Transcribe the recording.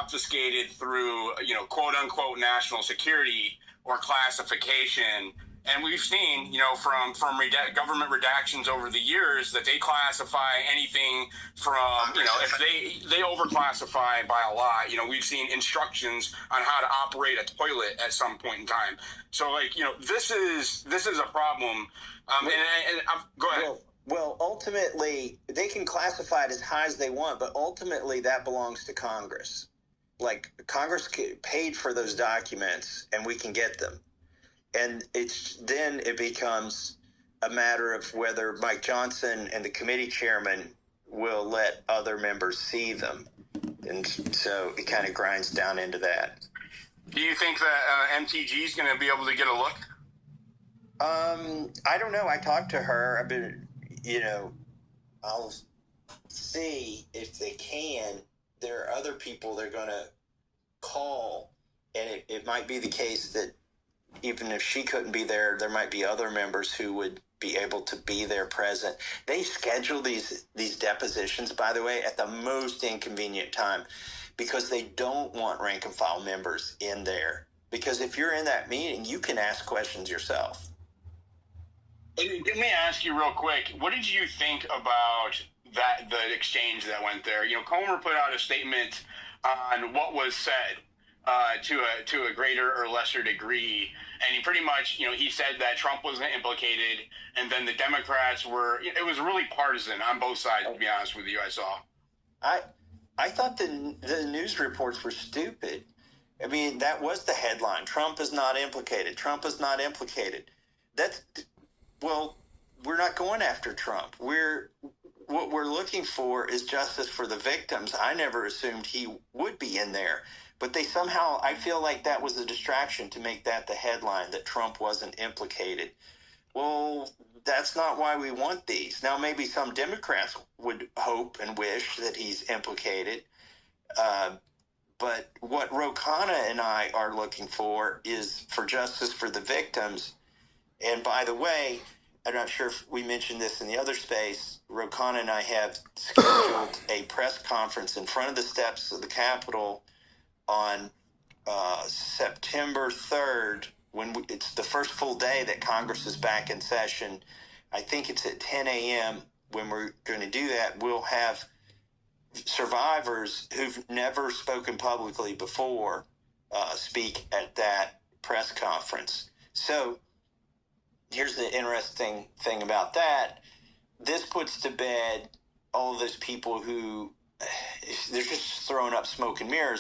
obfuscated through, quote unquote national security or classification. And we've seen, from government redactions over the years that they classify anything from, if they overclassify by a lot. We've seen instructions on how to operate a toilet at some point in time. So, this is a problem. Go ahead. Well, ultimately, they can classify it as high as they want, but ultimately that belongs to Congress. Like, Congress paid for those documents, and we can get them. And it becomes a matter of whether Mike Johnson and the committee chairman will let other members see them. And so it kind of grinds down into that. Do you think that MTG is going to be able to get a look? I don't know. I talked to her. I've been, I'll see if they can. There are other people they're going to call, and it might be the case that even if she couldn't be there, there might be other members who would be able to be there present. They schedule these depositions, by the way, at the most inconvenient time because they don't want rank and file members in there. Because if you're in that meeting, you can ask questions yourself. Let me ask you real quick, what did you think about the exchange that went there? Comer put out a statement on what was said to a greater or lesser degree, and he pretty much, he said that Trump wasn't implicated, and then the Democrats were. It was really partisan on both sides, to be honest with you. I saw. I thought the news reports were stupid. I mean, that was the headline: Trump is not implicated. Trump is not implicated. Well, we're not going after Trump. What we're looking for is justice for the victims. I never assumed he would be in there. But they somehow, I feel like that was a distraction to make that the headline, that Trump wasn't implicated. Well, that's not why we want these. Now, maybe some Democrats would hope and wish that he's implicated. But what Ro Khanna and I are looking for is for justice for the victims. And by the way, I'm not sure if we mentioned this in the other space, Ro Khanna and I have scheduled a press conference in front of the steps of the Capitol on September 3rd, when it's the first full day that Congress is back in session. I think it's at 10 a.m. when we're going to do that. We'll have survivors who've never spoken publicly before speak at that press conference. So here's the interesting thing about that. This puts to bed all of those people who they're just throwing up smoke and mirrors.